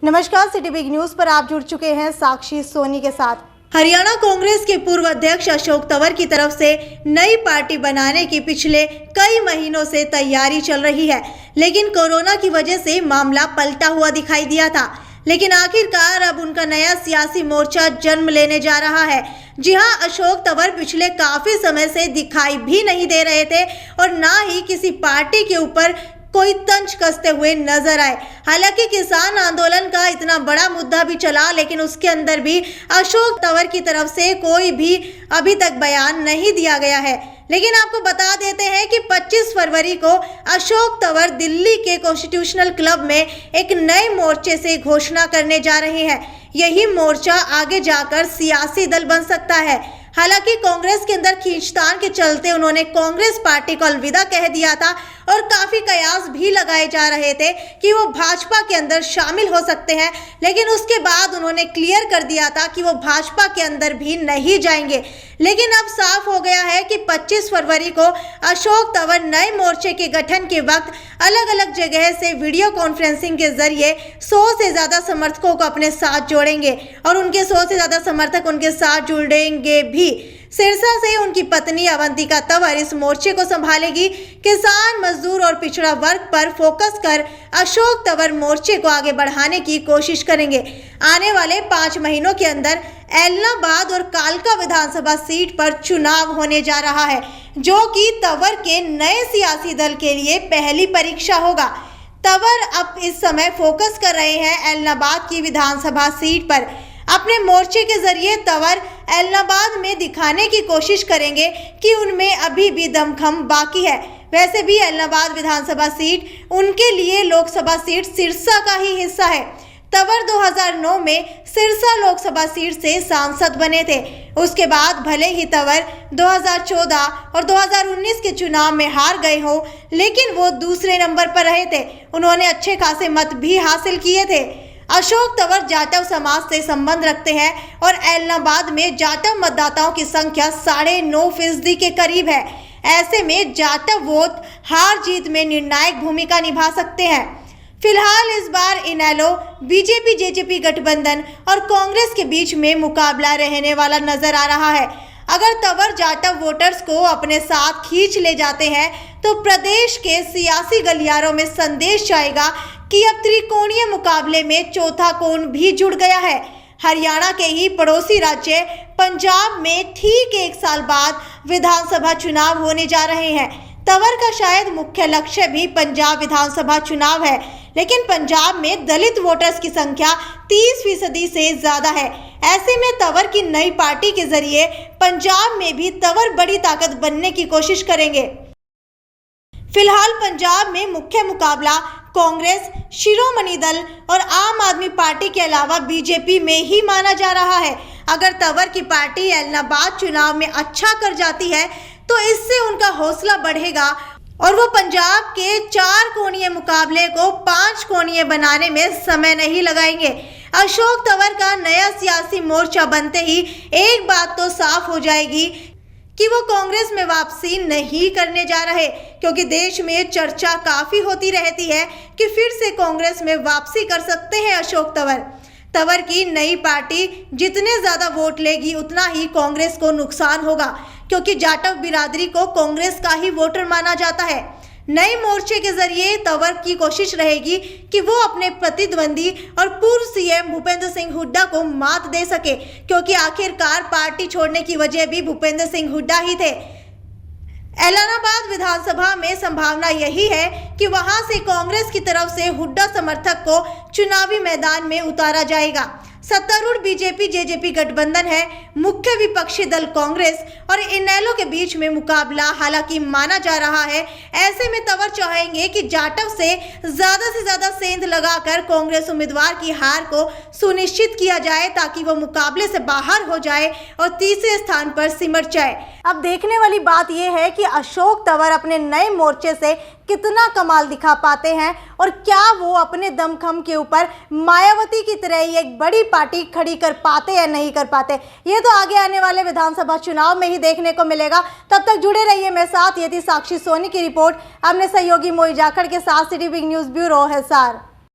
नमस्कार, city big news पर आप जुड़ चुके हैं साक्षी सोनी के साथ। हरियाणा कांग्रेस के पूर्व अध्यक्ष अशोक तंवर की तरफ से नई पार्टी बनाने की पिछले कई महीनों से तैयारी चल रही है, लेकिन कोरोना की वजह से मामला पलटा हुआ दिखाई दिया था। लेकिन आखिरकार अब उनका नया सियासी मोर्चा जन्म लेने जा रहा है। जी हां, अशोक तंवर पिछले काफी समय से दिखाई भी नहीं दे रहे थे और ना ही किसी पार्टी के ऊपर कोई तंज कसते हुए नजर आए। हालांकि किसान आंदोलन का इतना बड़ा मुद्दा भी चला, लेकिन उसके अंदर भी अशोक तंवर की तरफ से कोई भी अभी तक बयान नहीं दिया गया है। लेकिन आपको बता देते हैं कि 25 फरवरी को अशोक तंवर दिल्ली के कॉन्स्टिट्यूशनल क्लब में एक नए मोर्चे से घोषणा करने जा रहे हैं। यही मोर्चा आगे जाकर सियासी दल बन सकता है। हालांकि कांग्रेस के अंदर खींचतान के चलते उन्होंने कांग्रेस पार्टी को अलविदा कह दिया था और काफी कयास भी लगाए जा रहे थे कि वो भाजपा के अंदर शामिल हो सकते हैं, लेकिन उसके बाद उन्होंने क्लियर कर दिया था कि वो भाजपा के अंदर भी नहीं जाएंगे। लेकिन अब साफ हो गया है कि 25 फरवरी को अशोक तंवर नए मोर्चे के गठन के वक्त अलग अलग जगह से वीडियो कॉन्फ्रेंसिंग के जरिए 100 से ज्यादा समर्थकों को अपने साथ जोड़ेंगे और उनके 100 से ज्यादा समर्थक उनके साथ जुड़ेंगे भी। सिरसा से उनकी पत्नी अवंतिका तंवर इस मोर्चे को संभालेगी। किसान, मजदूर और पिछड़ा वर्ग पर फोकस कर अशोक तंवर मोर्चे को आगे बढ़ाने की कोशिश करेंगे। आने वाले 5 महीनों के अंदर एलनाबाद और कालका विधानसभा सीट पर चुनाव होने जा रहा है, जो कि तंवर के नए सियासी दल के लिए पहली परीक्षा होगा। तंवर अब इस समय फोकस कर रहे हैं एलनाबाद की विधानसभा सीट पर। अपने मोर्चे के जरिए तंवर एलनाबाद में दिखाने की कोशिश करेंगे कि उनमें अभी भी दमखम बाकी है। वैसे भी एलनाबाद विधानसभा सीट उनके लिए लोकसभा सीट सिरसा का ही हिस्सा है। तंवर 2009 में सिरसा लोकसभा सीट से सांसद बने थे। उसके बाद भले ही तंवर 2014 और 2019 के चुनाव में हार गए हो, लेकिन वो दूसरे नंबर पर रहे थे। उन्होंने अच्छे खासे मत भी हासिल किए थे। अशोक तंवर जाटव समाज से संबंध रखते हैं और एलनाबाद में जाटव मतदाताओं की संख्या 9.5% के करीब है। ऐसे में जाटव वोट हार जीत में निर्णायक भूमिका निभा सकते हैं। फिलहाल इस बार इनेलो, बीजेपी जेजेपी गठबंधन और कांग्रेस के बीच में मुकाबला रहने वाला नजर आ रहा है। अगर तंवर जाटव वोटर्स को अपने साथ खींच ले जाते हैं तो प्रदेश के सियासी गलियारों में संदेश जाएगा कि अब त्रिकोणीय मुकाबले में चौथा कोण भी जुड़ गया है। हरियाणा के ही पड़ोसी राज्य पंजाब में ठीक 1 साल बाद विधानसभा चुनाव होने जा रहे हैं। तंवर का शायद मुख्य लक्ष्य भी पंजाब विधानसभा चुनाव है, लेकिन पंजाब में दलित वोटर्स की संख्या 30% से ज्यादा है। ऐसे में तंवर की नई पार्टी के जरिए पंजाब में भी तंवर बड़ी ताकत बनने की कोशिश करेंगे। फिलहाल पंजाब में मुख्य मुकाबला कांग्रेस, शिरोमणि दल और आम आदमी पार्टी के अलावा बीजेपी में ही माना जा रहा है। अगर तंवर की पार्टी एलनाबाद चुनाव में अच्छा कर जाती है तो इससे उनका हौसला बढ़ेगा और वो पंजाब के 4 कोणीय मुकाबले को 5 कोणीय बनाने में समय नहीं लगाएंगे। अशोक तंवर का नया सियासी मोर्चा बनते ही एक बात तो साफ हो जाएगी कि वो कांग्रेस में वापसी नहीं करने जा रहे, क्योंकि देश में चर्चा काफी होती रहती है कि फिर से कांग्रेस में वापसी कर सकते हैं अशोक तंवर। तंवर की नई पार्टी जितने ज्यादा वोट लेगी उतना ही कांग्रेस को नुकसान होगा, क्योंकि जाटव बिरादरी को कांग्रेस का ही वोटर माना जाता है। नए मोर्चे के जरिए तंवर की कोशिश रहेगी कि वो अपने प्रतिद्वंदी और पूर्व सीएम भूपेंद्र सिंह हुड्डा को मात दे सके, क्योंकि आखिरकार पार्टी छोड़ने की वजह भी भूपेंद्र सिंह हुड्डा ही थे। एलनाबाद विधानसभा में संभावना यही है कि वहां से कांग्रेस की तरफ से हुड्डा समर्थक को चुनावी मैदान में उतारा जाएगा। सत्तारूढ़ बीजेपी जेजेपी गठबंधन है, मुख्य विपक्षी दल कांग्रेस और इनेलो के बीच में मुकाबला हालांकि माना जा रहा है। ऐसे में तंवर चाहेंगे कि जाटव से ज्यादा सेंध लगाकर कांग्रेस उम्मीदवार की हार को सुनिश्चित किया जाए, ताकि वो मुकाबले से बाहर हो जाए और तीसरे स्थान पर सिमट जाए। अब देखने वाली बात यह है कि अशोक तंवर अपने नए मोर्चे से कितना कमाल दिखा पाते हैं और क्या वो अपने दमखम के ऊपर मायावती की तरह ही एक बड़ी पार्टी खड़ी कर पाते या नहीं कर पाते। ये तो आगे आने वाले विधानसभा चुनाव में ही देखने को मिलेगा। तब तक जुड़े रहिए मेरे साथ। ये थी साक्षी सोनी की रिपोर्ट अपने सहयोगी मोई जाखड़ के साथ, city big news bureau Hisar.